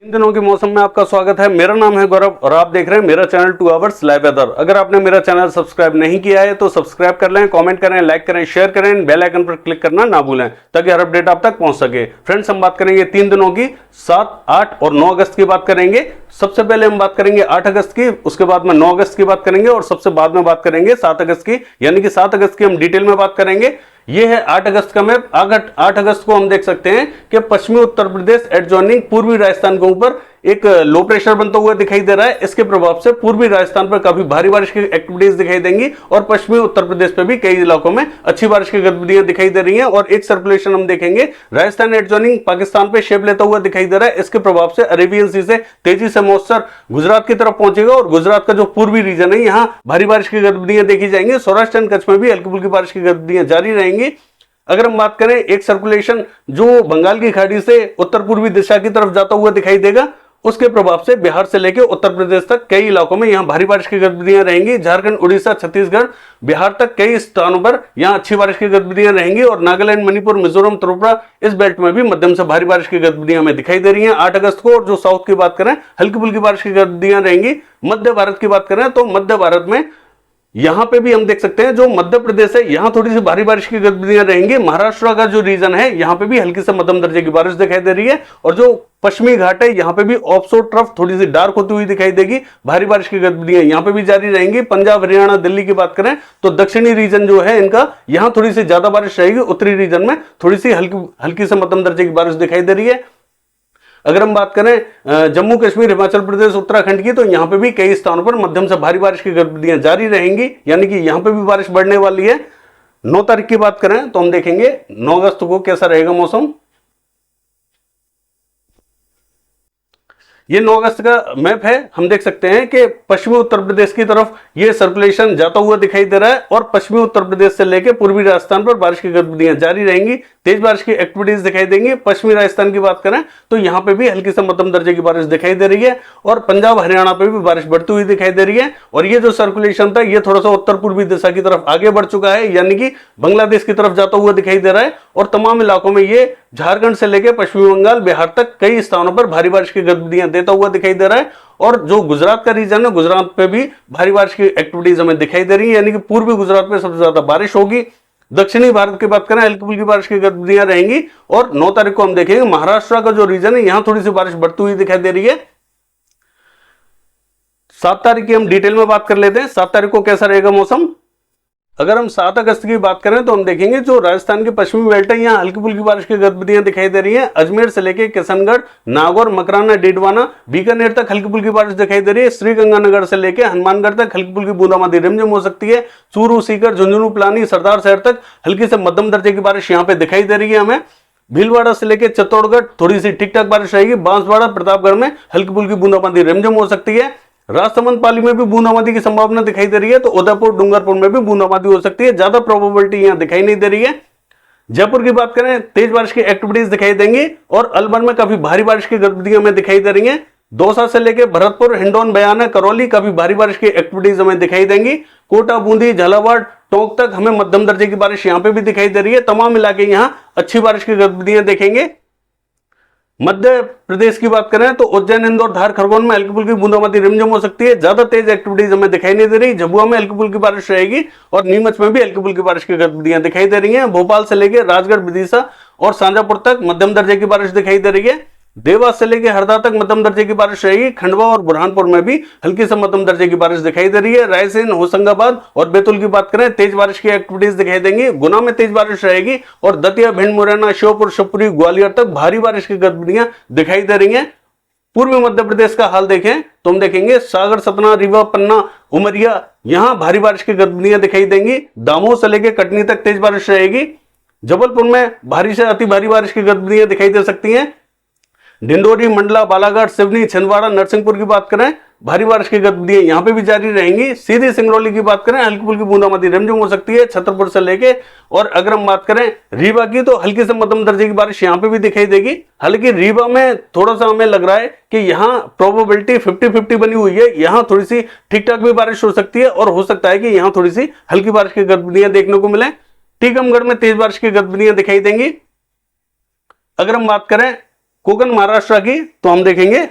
इन दिनों के मौसम में आपका स्वागत है। मेरा नाम है गौरव और आप देख रहे हैं मेरा चैनल 2 आवर्स लाइव वेदर। अगर आपने मेरा चैनल सब्सक्राइब नहीं किया है तो सब्सक्राइब कर लें, कमेंट करें, लाइक करें, शेयर करें, बेल आइकन पर क्लिक करना ना भूलें ताकि हर अपडेट आप तक पहुंच सके। फ्रेंड्स, हम बात करेंगे 3 दिनों की, 7, 8 और 9 अगस्त की बात करेंगे। सबसे पहले हम बात करेंगे 8 अगस्त की, उसके बाद में 9 अगस्त की बात करेंगे और सबसे बाद में बात करेंगे 7 अगस्त की। यानी कि 7 अगस्त की हम डिटेल में बात करेंगे। यह है 8 अगस्त का मैप। 8 अगस्त को हम देख सकते हैं कि पश्चिमी उत्तर प्रदेश एडजॉइनिंग पूर्वी राजस्थान के ऊपर एक लो प्रेशर बनता हुआ दिखाई दे रहा है। इसके प्रभाव से पूर्वी राजस्थान पर काफी भारी बारिश की एक्टिविटीज दिखाई देंगी और पश्चिमी उत्तर प्रदेश पर भी कई इलाकों में अच्छी बारिश की गतिविधियां दिखाई दे रही हैं। और एक सर्कुलेशन हम देखेंगे राजस्थान एडजॉइनिंग पाकिस्तान पे शेप लेता हुआ दिखाई दे रहा है। इसके प्रभाव से अरेबियन सी से तेजी से मॉइस्चर गुजरात की तरफ पहुंचेगा और गुजरात का जो पूर्वी रीजन है यहां भारी बारिश की गतिविधियां देखी जाएंगी। सौराष्ट्र एंड कच्छ में भी हल्की फुल्की बारिश की गतिविधियां जारी रहेंगी। अगर हम बात करें एक सर्कुलेशन जो बंगाल की खाड़ी से उत्तर पूर्वी दिशा की तरफ जाता हुआ दिखाई देगा, उसके प्रभाव से बिहार से लेकर उत्तर प्रदेश तक कई इलाकों में यहां भारी बारिश की गतिविधियां रहेंगी। झारखंड, उड़ीसा, छत्तीसगढ़, बिहार तक कई स्थानों पर यहां अच्छी बारिश की गतिविधियां रहेंगी और नागालैंड, मणिपुर, मिजोरम, त्रिपुरा इस बेल्ट में भी मध्यम से भारी बारिश की गतिविधियां हमें दिखाई दे रही हैं 8 अगस्त को। और जो साउथ की बात करें हल्की फुल्की बारिश की गतिविधियां रहेंगी। मध्य भारत की बात करें तो मध्य भारत में यहां पे भी हम देख सकते हैं जो मध्य प्रदेश है यहां थोड़ी सी भारी बारिश की गतिविधियां रहेंगी। महाराष्ट्र का जो रीजन है यहां पे भी हल्की से मध्यम दर्जे की बारिश दिखाई दे रही है। और जो पश्चिमी घाट है यहां पे भी ऑफशोर ट्रफ थोड़ी सी डार्क होती हुई दिखाई देगी। भारी बारिश की गतिविधियां यहां पे भी जारी रहेंगी। पंजाब, हरियाणा, दिल्ली की बात करें तो दक्षिणी रीजन जो है इनका यहां थोड़ी सी ज्यादा बारिश रहेगी। उत्तरी रीजन में थोड़ी सी हल्की से मध्यम दर्जे की बारिश दिखाई दे रही है। अगर हम बात करें जम्मू कश्मीर, हिमाचल प्रदेश, उत्तराखंड की तो यहां पे भी कई स्थानों पर मध्यम से भारी बारिश की गतिविधियां जारी रहेंगी। यानी कि यहां पे भी बारिश बढ़ने वाली है। 9 तारीख की बात करें तो हम देखेंगे 9 अगस्त को कैसा रहेगा मौसम। ये 9 अगस्त का मैप है। हम देख सकते हैं कि पश्चिमी उत्तर प्रदेश की तरफ ये सर्कुलेशन जाता हुआ दिखाई दे रहा है और पश्चिमी उत्तर प्रदेश से लेकर पूर्वी राजस्थान पर बारिश की गतिविधियां जारी रहेंगी। तेज बारिश की एक्टिविटीज दिखाई देंगी। पश्चिमी राजस्थान की बात करें तो यहां पे भी हल्की से मध्यम दर्जे की बारिश दिखाई दे रही है और पंजाब, हरियाणा पे भी बारिश बढ़ती हुई दिखाई दे रही है। और ये जो सर्कुलेशन था ये थोड़ा सा उत्तर पूर्वी दिशा की तरफ आगे बढ़ चुका है, यानी कि बांग्लादेश की तरफ जाता हुआ दिखाई दे रहा है। और तमाम इलाकों में ये झारखंड से लेकर पश्चिमी बंगाल, बिहार तक कई स्थानों पर भारी बारिश की गतिविधियां देता हुआ दिखाई दे रहा है। और जो गुजरात का रीजन है गुजरात पे भी भारी बारिश की एक्टिविटीज हमें दिखाई दे रही है, यानी कि पूर्वी गुजरात में सबसे ज्यादा बारिश होगी। दक्षिणी भारत की बात करें हल्की फुल्की बारिश की गतिविधियां रहेंगी। और 9 तारीख को हम देखेंगे महाराष्ट्र का जो रीजन है यहां थोड़ी सी बारिश बढ़ती हुई दिखाई दे रही है। 7 तारीख की हम डिटेल में बात कर लेते हैं। 7 तारीख को कैसा रहेगा मौसम। अगर हम 7 अगस्त की बात करें तो हम देखेंगे जो राजस्थान की पश्चिमी बेल्ट है यहां हल्की फुल्की बारिश की गतिविधियां दिखाई दे रही हैं। अजमेर से लेकर किशनगढ़, नागौर, मकराना, डीडवाना, बीकानेर तक हल्की फुल्की बारिश दिखाई दे रही है। श्रीगंगानगर से लेकर हनुमानगढ़ तक हल्की फुल्की बूंदाबांदी रिमझिम हो सकती है। चूरू, सीकर, झुंझुनू, पिलानी, सरदार शहर तक हल्की से मध्यम दर्जे की बारिश यहां पर दिखाई दे रही है हमें। भीलवाड़ा से लेकर चित्तौड़गढ़ थोड़ी सी ठीक ठाक बारिश रहेगी। बांसवाड़ा, प्रतापगढ़ में हल्की फुल्की बूंदाबांदी रिमझिम हो सकती है। राजसमंद, पाली में भी बूंदाबांदी की संभावना दिखाई दे रही है। तो उदयपुर, डूंगरपुर में भी बूंदाबांदी हो सकती है। ज्यादा प्रोबेबिलिटी यहां दिखाई नहीं दे रही है। जयपुर की बात करें तेज बारिश की एक्टिविटीज दिखाई देंगी और अलवर में काफी भारी बारिश की गतिविधियां हमें दिखाई दे रही हैं। दौसा से लेकर भरतपुर, हिंडौन, बयाना, करौली काफी भारी बारिश की एक्टिविटीज हमें दिखाई देंगी। कोटा, बूंदी, झालावाड़, टोंक तक हमें मध्यम दर्जे की बारिश यहां पे भी दिखाई दे रही है। तमाम इलाके यहां अच्छी बारिश की गतिविधियां देखेंगे। मध्य प्रदेश की बात करें तो उज्जैन, इंदौर, धार, खरगोन में हल्की फुल्की बूंदाबांदी रिमझिम हो सकती है। ज्यादा तेज एक्टिविटीज हमें दिखाई नहीं दे रही। झबुआ में हल्की फुल्की बारिश रहेगी और नीमच में भी हल्की फुल्की बारिश की गतिविधियां दिखाई दे रही हैं। भोपाल से लेकर राजगढ़, विदिशा और शाजापुर तक मध्यम दर्जे की बारिश दिखाई दे रही है। देवास से लेकर हरदा तक मध्यम दर्जे की बारिश रहेगी। खंडवा और बुरहानपुर में भी हल्की से मध्यम दर्जे की बारिश दिखाई दे रही है। रायसेन, होशंगाबाद और बैतूल की बात करें तेज बारिश की एक्टिविटीज दिखाई देंगी। गुना में तेज बारिश रहेगी और दतिया, भिंड, मुरैना, श्योपुर, शिवपुरी, ग्वालियर तक भारी बारिश की गतिविधियां दिखाई दे रही हैं। पूर्वी मध्य प्रदेश का हाल देखें तो हम देखेंगे सागर, सतना, रीवा, पन्ना, उमरिया यहां भारी बारिश की गतिविधियां दिखाई देंगी। दामोह से लेकर कटनी तक तेज बारिश रहेगी। जबलपुर में भारी से अति भारी बारिश की गतिविधियां दिखाई दे सकती हैं। डिंडोरी, मंडला, बालाघाट, सिवनी, छिंदवाड़ा, नरसिंहपुर की बात करें भारी बारिश की गतिविधियां यहां पे भी जारी रहेंगी। सीधी सिंगरौली की बात करें हल्की फुल्की बूंदाबांदी रिमझिम हो सकती है छतरपुर से लेके। और अगर हम बात करें रीवा की तो हल्की से मध्यम दर्जे की बारिश यहां पे भी दिखाई देगी। हालांकि रीवा में थोड़ा सा हमें लग रहा है कि यहां प्रोबेबिलिटी 50-50 बनी हुई है। यहां थोड़ी सी ठीक ठाक भी बारिश हो सकती है और हो सकता है कि यहां थोड़ी सी हल्की बारिश की गतिविधियां देखने को मिले। टीकमगढ़ में तेज बारिश की गतिविधियां दिखाई देंगी। अगर हम बात करें कोकण महाराष्ट्र की तो हम देखेंगे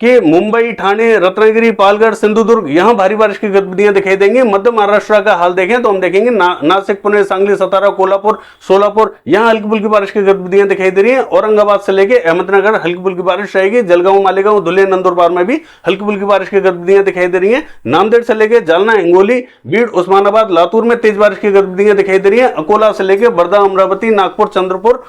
कि मुंबई, ठाणे, रत्नागिरी, पालघर, सिंधुदुर्ग यहां भारी बारिश की गतिविधियां दिखाई देंगी। मध्य महाराष्ट्र का हाल देखें तो हम देखेंगे नासिक, पुणे, सांगली, सतारा, कोल्हापुर, सोलापुर यहां हल्की फुल्की बारिश की गतिविधियां दिखाई दे रही है। औरंगाबाद से लेके अहमदनगर हल्की फुल्की बारिश रहेगी। जलगांव, मालेगांव, धुले, नंदुरबार में भी हल्की फुल्की बारिश की गतिविधियां दिखाई दे रही है। नांदेड़ से लेके जालना, हिंगोली, बीड़, उस्मानाबाद, लातूर में तेज बारिश की गतिविधियां दिखाई दे रही है। अकोला से लेके वर्धा, अमरावती, नागपुर, चंद्रपुर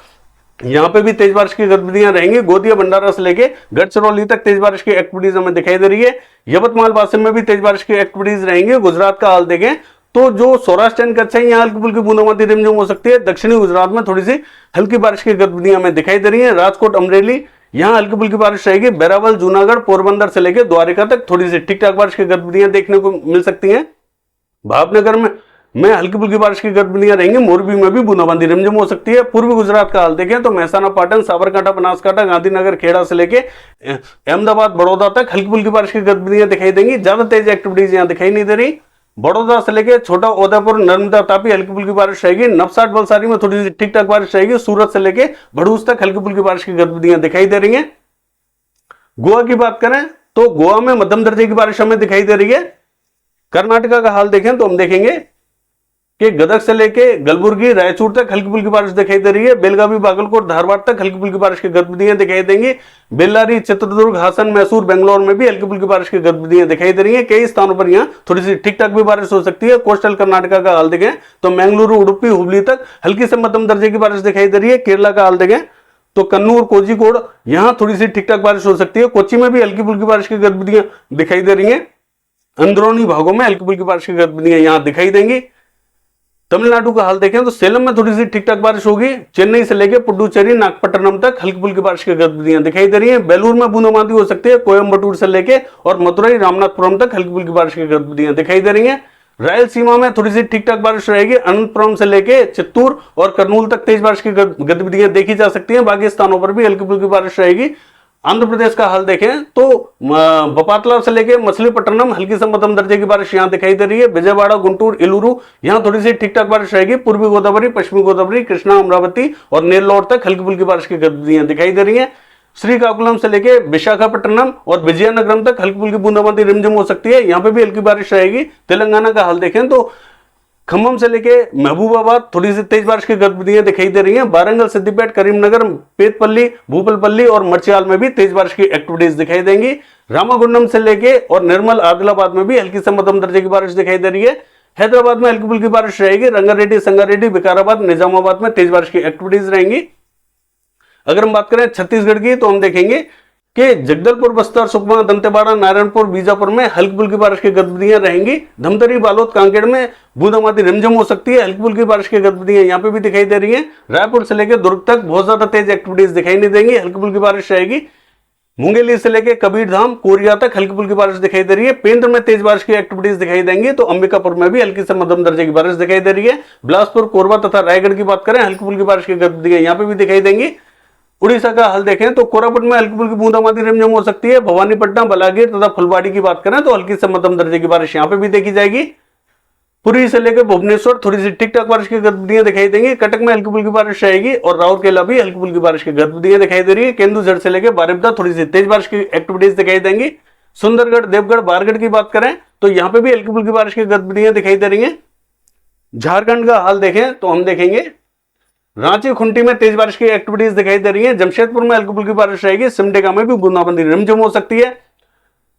यहां पे भी तेज बारिश की गतिविधियां रहेंगी। गोदिया, भंडारा से लेके गढ़चिरौली तक तेज बारिश की एक्टिविटीज हमें दिखाई दे रही है। यवतमाल, वाशिम में भी तेज बारिश की एक्टिविटीज रहेंगी। गुजरात का हाल देखें तो जो सौराष्ट्र एंड कच्छ है यहाँ हल्की फुल्की बूंदाबांदी रिमझिम हो सकती है। दक्षिणी गुजरात में थोड़ी सी हल्की बारिश की गतिविधियां हमें दिखाई दे रही है। राजकोट, अमरेली यहां हल्की फुल्की बारिश रहेगी। बैरावल, जूनागढ़, पोरबंदर से लेकर द्वारिका तक थोड़ी सी ठीक ठाक बारिश की गतिविधियां देखने को मिल सकती हैं। भावनगर में हल्की फुल्की बारिश की गतिविधियां रहेंगी। मोरबी में भी बूंदाबांदी रिमझिम हो सकती है। पूर्वी गुजरात का हाल देखें तो महसाना, पाटन, साबरकांठा, बनासकांठा, गांधीनगर, खेड़ा से लेके अहमदाबाद, बड़ौदा तक हल्की फुल्की बारिश की गतिविधियां दिखाई देंगी। ज्यादा तेज एक्टिविटीज यहां दिखाई नहीं दे रही। बड़ौदा से लेके छोटा उदयपुर, नर्मदा, तापी हल्की फुल्की बारिश रहेगी। नवसाट, वलसाड़ी में थोड़ी सी ठीक ठाक बारिश रहेगी। सूरत से लेके भड़ूस तक हल्की फुल्की बारिश की गतिविधियां दिखाई दे रही है। गोवा की बात करें तो गोवा में मध्यम दर्जे की बारिश हमें दिखाई दे रही है। कर्नाटका का हाल देखें तो हम देखेंगे कि गदग से लेके कलबुर्गी, रायचूर तक हल्की फुल्की बारिश दिखाई दे रही है। बेलगावी, बागलकोट, धारवाड़ तक हल्की फुल्की बारिश की गतिविधियां दिखाई देंगी। बेल्लारी, चित्रदुर्ग, हासन, मैसूर, बेंगलोर में भी हल्की फुल्की बारिश की गतिविधियां दिखाई दे रही है। कई स्थानों पर यहाँ थोड़ी सी ठीक ठाक भी बारिश हो सकती है। कोस्टल कर्नाटका का हाल देखें तो मंगलुरु, उडुपी, हुबली तक हल्की से मध्यम दर्जे की बारिश दिखाई दे रही है। केरला का हाल देखें तो कन्नूर, कोझिकोड यहां थोड़ी सी ठीक ठाक बारिश हो सकती है। कोच्चि में भी हल्की फुल्की बारिश की गतिविधियां दिखाई दे रही है। अंदरूनी भागों में हल्की फुल्की बारिश की गतिविधियां यहां दिखाई देंगी। तमिलनाडु का हाल देखें तो सेलम में थोड़ी सी ठीक ठाक बारिश होगी। चेन्नई से लेकर पुडुचेरी, नागपट्टनम तक हल्की फुल्की बारिश की गतिविधियां दिखाई दे रही है। बेलूर में बूंदाबांदी हो सकती है। कोयम्बटूर से लेके और मदुरई, रामनाथपुरम तक हल्की फुल्की बारिश की गतिविधियां दिखाई दे रही है। रायलसीमा में थोड़ी सी ठीक ठाक बारिश रहेगी। अनंतपुरम से लेके चित्तूर और करनूल तक तेज बारिश की गतिविधियां देखी जा सकती हैं। बाकी स्थानों पर भी हल्की फुल्की बारिश रहेगी। आंध्र प्रदेश का हाल देखें तो बपातला से लेके मछलीपट्टनम हल्की से मध्यम दर्जे की बारिश यहां दिखाई दे रही है। विजयवाड़ा, गुंटूर, इलूरू यहां थोड़ी सी ठीक ठाक बारिश रहेगी। पूर्वी गोदावरी, पश्चिमी गोदावरी, कृष्णा, अमरावती और नेल्लौर तक हल्की फुल्की बारिश की गतिविधियां दिखाई दे रही है। श्रीकाकुलम से लेके विशाखापट्टनम और विजयनगरम तक हल्की फुल्की बूंदाबांदी रिमझिम हो सकती है। यहां पे भी हल्की बारिश रहेगी। तेलंगाना का हाल देखें तो खम्मम से लेके महबूबाबाद थोड़ी सी तेज बारिश की गतिविधियां दिखाई दे रही हैं। वारंगल, सिद्दीपेट, करीमनगर, पेतपल्ली, भूपलपल्ली और मर्चियाल में भी तेज बारिश की एक्टिविटीज दिखाई देंगी। रामागुंडम से लेके और निर्मल, आदिलाबाद में भी हल्की से मध्यम दर्जे की बारिश दिखाई दे रही है। हैदराबाद में हल्की फुल्की बारिश रहेगी। रंगारेड्डी, संगारेड्डी, विकाराबाद, निजामाबाद में तेज बारिश की एक्टिविटीज रहेंगी। अगर हम बात करें छत्तीसगढ़ की तो हम देखेंगे कि जगदलपुर, बस्तर, सुकमा, दंतेवाड़ा, नारायणपुर, बीजापुर में हल्की फुल्की बारिश की गतिविधियां रहेंगी। धमतरी, बालोद, कांकेर में बूंदाबांदी रिमझिम हो सकती है। हल्की फुल्की बारिश की गतिविधियां यहां पे भी दिखाई दे रही है। रायपुर से लेकर दुर्ग तक बहुत ज्यादा तेज एक्टिविटीज दिखाई नहीं देंगी। हल्की फुल्की बारिश रहेगी। मुंगेली से लेकर कबीरधाम, कोरिया तक हल्की फुल्की बारिश दिखाई दे रही है। पेंद्र में तेज बारिश की एक्टिविटीज दिखाई देंगी। तो अंबिकापुर में भी हल्की से मध्यम दर्जे की बारिश दिखाई दे रही है। बिलासपुर, कोरबा तथा रायगढ़ की बात करें हल्की फुल्की बारिश की गतिविधियां यहां पे भी दिखाई देंगी। उड़ीसा का हाल देखें तो कोरापुट में हल्की फुल्की बूंदाबांदी रिमझिम हो सकती है। भवानीपट्टनम, बलागीर तथा फुलबाड़ी की बात करें तो हल्की से मध्यम दर्जे की बारिश यहां पे भी देखी जाएगी। पुरी से लेकर भुवनेश्वर थोड़ी सी ठीक ठाक बारिश की गतिविधियां दिखाई देंगी। कटक में हल्की फुल्की बारिश रहेगी और राउरकेला भी हल्की फुल्की बारिश की गतिविधियां दिखाई दे रही है। केंदुझर से लेकर बारिपदा थोड़ी सी तेज बारिश की एक्टिविटीज दिखाई देंगी। सुंदरगढ़, देवगढ़, बारगढ़ की बात करें तो यहां पे भी हल्की फुल्की बारिश की गतिविधियां दिखाई दे रही है। झारखंड का हाल देखें तो हम देखेंगे रांची, खुंटी में तेज बारिश की एक्टिविटीज दिखाई दे रही है। जमशेदपुर में हल्की फुल्की बारिश रहेगी। सिमडेगा में भी बूंदाबांदी रिमझिम हो सकती है।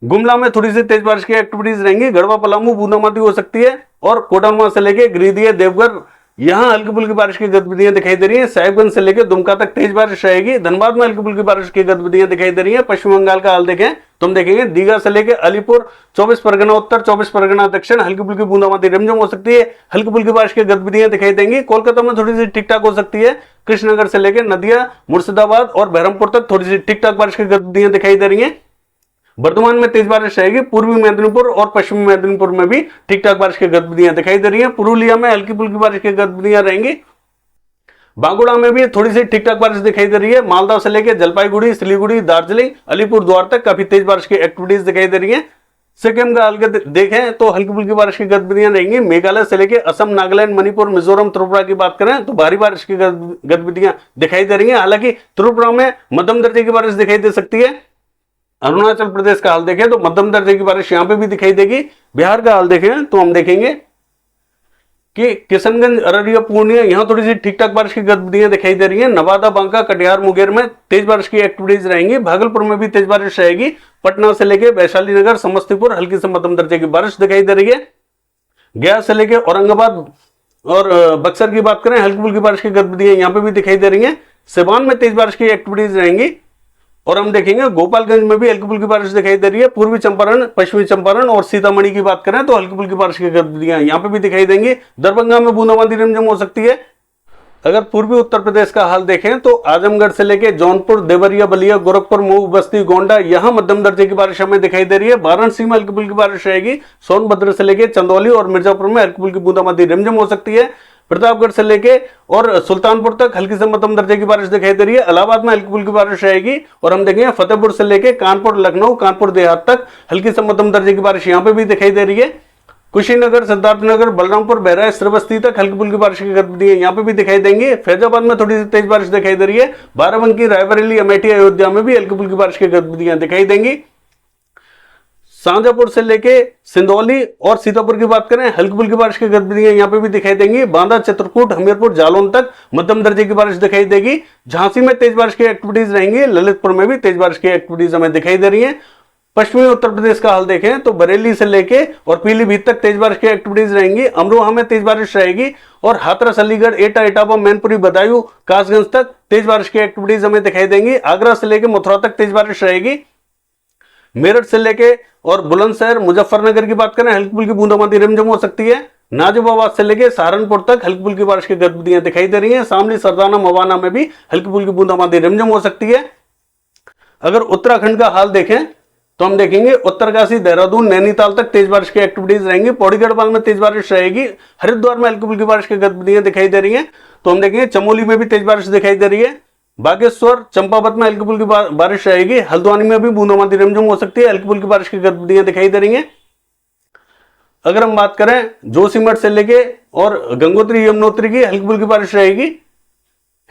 गुमला में थोड़ी सी तेज बारिश की एक्टिविटीज रहेंगी। गढ़वा, पलामू बूंदाबांदी हो सकती है और कोडरमा से लेके गिरिडीह, देवघर यहां हल्की फुल्की बारिश की गतिविधियां दिखाई दे रही है। साहिबगंज से लेकर दुमका तक तेज बारिश रहेगी। धनबाद में हल्की फुल्की बारिश की गतिविधियां दिखाई दे रही है। पश्चिम बंगाल का हाल देखें तो हम देखेंगे दीघा से लेकर अलीपुर, 24 परगना उत्तर, 24 परगना दक्षिण हल्की फुल्की बूंदाबांदी रिमझिम हो सकती है। हल्की फुल्की बारिश की गतिविधियां दिखाई देंगी। कोलकाता में थोड़ी सी ठीक ठाक हो सकती है। कृष्णनगर से लेकर नदिया, मुर्शिदाबाद और बहरमपुर तक थोड़ी सी ठीक ठाक बारिश की गतिविधियां दिखाई दे रही है। वर्धमान में तेज बारिश रहेगी। पूर्वी मेदिनीपुर और पश्चिमी मेदिनीपुर में भी ठीक ठाक बारिश की गतिविधियां दिखाई दे रही है। पुरुलिया में हल्की फुल्की बारिश की गतिविधियां रहेंगी। बांकुड़ा में भी थोड़ी सी ठीक ठाक बारिश दिखाई दे रही है। मालदा से लेकर जलपाईगुड़ी, सिलीगुड़ी, दार्जिलिंग, अलीपुर द्वार तक काफी तेज बारिश की एक्टिविटीज दिखाई दे रही है। सिक्किम का हाल देखें तो हल्की फुल्की बारिश की गतिविधियां रहेंगी। मेघालय से लेकर असम, नागालैंड, मणिपुर, मिजोरम, त्रिपुरा की बात करें तो भारी बारिश की गतिविधियां दिखाई दे रही हैं। हालांकि त्रिपुरा में मध्यम दर्जे की बारिश दिखाई दे सकती है। अरुणाचल प्रदेश का हाल देखें तो मध्यम दर्जे की बारिश यहां पे भी दिखाई देगी। बिहार का हाल देखें तो हम देखेंगे कि किशनगंज, अररिया, पूर्णिया यहां थोड़ी सी ठीक ठाक बारिश की गतिविधियां दिखाई दे रही हैं। नवादा, बांका, कटिहार, मुंगेर में तेज बारिश की एक्टिविटीज रहेंगी। भागलपुर में भी तेज बारिश रहेगी। पटना से लेकर वैशाली नगर, समस्तीपुर हल्की से मध्यम दर्जे की बारिश दिखाई दे रही है। गया से लेकर औरंगाबाद और बक्सर की बात करें, हल्की फुल्की बारिश की गतिविधियां यहां पर भी दिखाई दे रही है। सिवान में तेज बारिश की एक्टिविटीज रहेंगी। और हम देखेंगे गोपालगंज में भी हल्की फुल्की बारिश दिखाई दे रही है। पूर्वी चंपारण, पश्चिमी चंपारण और सीतामढ़ी की बात करें तो हल्की फुल्की बारिश की गतिविधियां यहां पे भी दिखाई देंगी। दरभंगा में बूंदाबांदी रिमझिम हो सकती है। अगर पूर्वी उत्तर प्रदेश का हाल देखें तो आजमगढ़ से लेकर जौनपुर, देवरिया, बलिया, गोरखपुर, मऊ, बस्ती, गोंडा यहां मध्यम दर्जे की बारिश हमें दिखाई दे रही है। वाराणसी में हल्की फुल्की बारिश रहेगी। सोनभद्र से लेकर चंदौली और मिर्जापुर में हल्की फुल्की बूंदाबांदी रिमझिम हो सकती है। प्रतापगढ़ से लेके और सुल्तानपुर तक हल्की से मध्यम दर्जे की बारिश दिखाई दे रही है। इलाहाबाद में हल्की फुल्की बारिश रहेगी। और हम देखेंगे फतेहपुर से लेके कानपुर, लखनऊ, कानपुर देहात तक हल्की से मध्यम दर्जे की बारिश यहां पे भी दिखाई दे रही है। कुशीनगर, सिद्धार्थनगर, बलरामपुर, बहराइच, श्रावस्ती तक हल्की फुल्की बारिश की गतिविधियां यहां पे भी दिखाई देंगी। फैजाबाद में थोड़ी सी तेज बारिश दिखाई दे रही है। बाराबंकी, रायबरेली, अमेठी, अयोध्या में भी हल्की फुल्की बारिश की गतिविधियां दिखाई देंगी। शाहजहांपुर से लेके सिंदौली और सीतापुर की बात करें, हल्की फुल्की बारिश की गतिविधियां यहां पे भी दिखाई देंगी। बांदा, चित्रकूट, हमीरपुर, जालौन तक मध्यम दर्जे की बारिश दिखाई देगी। झांसी में तेज बारिश की एक्टिविटीज रहेंगी। ललितपुर में भी तेज बारिश की एक्टिविटीज हमें दिखाई दे रही है। पश्चिमी उत्तर प्रदेश का हाल देखें तो बरेली से लेके और पीलीभीत तक तेज बारिश की एक्टिविटीज रहेंगी। अमरोहा में तेज बारिश रहेगी। और हाथरस, अलीगढ़, एटा, इटावा, मैनपुरी, बदायूं, कासगंज तक तेज बारिश की एक्टिविटीज हमें दिखाई देंगी। आगरा से लेकर मथुरा तक तेज बारिश रहेगी। मेरठ से लेके और बुलंदशहर, मुजफ्फरनगर की बात करें, हल्की फुल्की बूंदाबांदी रिमझिम हो सकती है। नाजिबाबाद से लेके सहारनपुर तक हल्की फुल्की बारिश की गतिविधियां दिखाई दे रही हैं। शामली, सरदाना, मवाना में भी हल्की फुल्की बूंदाबांदी रिमझिम हो सकती है। अगर उत्तराखंड का हाल देखें तो हम देखेंगे उत्तरकाशी, देहरादून, नैनीताल तक तेज बारिश की एक्टिविटीज रहेंगी। पौड़ी गढ़वाल में तेज बारिश रहेगी। हरिद्वार में हल्की फुल्की बारिश की गतिविधियां दिखाई दे रही हैं। तो हम देखेंगे चमोली में भी तेज बारिश दिखाई दे रही है। बागेश्वर, चंपावत में हल्की फुल्की बारिश रहेगी। हल्द्वानी में भी बूंदाबांदी रिमझिम हो सकती है। हल्की फुल्की बारिश की गतिविधियां दिखाई दे रही हैं। अगर हम बात करें जोशीमठ से लेके और गंगोत्री, यमुनोत्री की हल्की फुल्की बारिश रहेगी।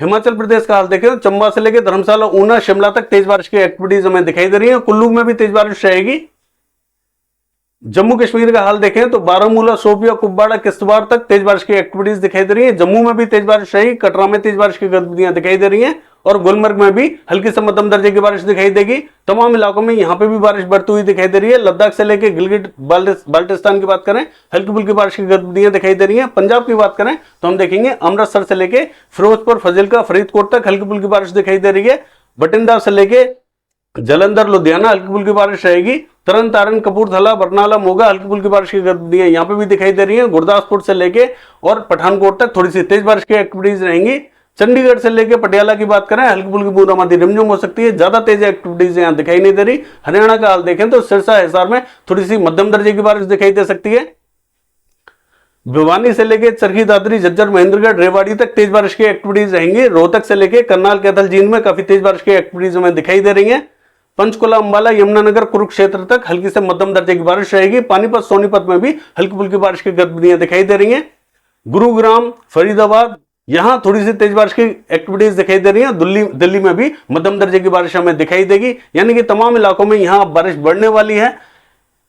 हिमाचल प्रदेश का हाल देखें तो चंबा से लेकर धर्मशाला, ऊना, शिमला तक तेज बारिश की एक्टिविटीज हमें दिखाई दे रही है। कुल्लू में भी तेज बारिश रहेगी। जम्मू कश्मीर का हाल देखें तो बारामूला, शोपिया, कुपवाड़ा, किश्तवाड़ तक तेज बारिश की एक्टिविटीज दिखाई दे रही है। जम्मू में भी तेज बारिश रहेगी। कटरा में तेज बारिश की गतिविधियां दिखाई दे रही हैं। और गुलमर्ग में भी हल्की से मध्यम दर्जे की बारिश दिखाई देगी। तमाम इलाकों में यहां पे भी बारिश बढ़ती हुई दिखाई दे रही है। लद्दाख से लेकर गिलगिट बाल्टिस्तान की बात करें, हल्की फुल्की बारिश की गतिविधियां दिखाई दे रही है। पंजाब की बात करें तो हम देखेंगे अमृतसर से लेकर फिरोजपुर, फजीलका, फरीदकोट तक हल्की फुल्की बारिश दिखाई दे रही है। बठिंडा से लेकर जलंधर, लुधियाना हल्की फुल्की बारिश रहेगी। तरन तारण, कपूरथला, बरनाला, मोगा हल्की फुल्की बारिश की गतिविधियां यहां पे भी दिखाई दे रही हैं। गुरदासपुर से लेके और पठानकोट तक थोड़ी सी तेज बारिश की एक्टिविटीज रहेंगी। चंडीगढ़ से लेकर पटियाला की बात करें, हल्की फुल्की बूंदाबांदी रिमझिम हो सकती है। ज्यादा तेज एक्टिविटीज यहां दिखाई नहीं दे रही। हरियाणा का हाल देखें तो सिरसा, हिसार में थोड़ी सी मध्यम दर्जे की बारिश दिखाई दे सकती है। भिवानी से लेकर चरखी दादरी, झज्जर, महेंद्रगढ़, रेवाड़ी तक तेज बारिश की एक्टिविटीज रहेंगी। रोहतक से लेकर करनाल, कैथल, जींद में काफी तेज बारिश की एक्टिविटीज हमें दिखाई दे रही है। पंचकुला, अंबाला, यमुनानगर, कुरुक्षेत्र तक हल्की से मध्यम दर्जे की बारिश रहेगी। पानीपत, सोनीपत में भी हल्की फुल्की बारिश की गतिविधियां दिखाई दे रही हैं। गुरुग्राम, फरीदाबाद यहां थोड़ी सी तेज बारिश की एक्टिविटीज दिखाई दे रही है। दिल्ली में भी मध्यम दर्जे की बारिश हमें दिखाई देगी। यानी कि तमाम इलाकों में यहां बारिश बढ़ने वाली है।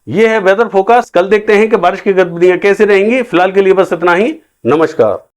यह है वेदर फोरकास्ट। कल देखते हैं कि बारिश की गतिविधियां कैसी रहेंगी। फिलहाल के लिए बस इतना ही। नमस्कार।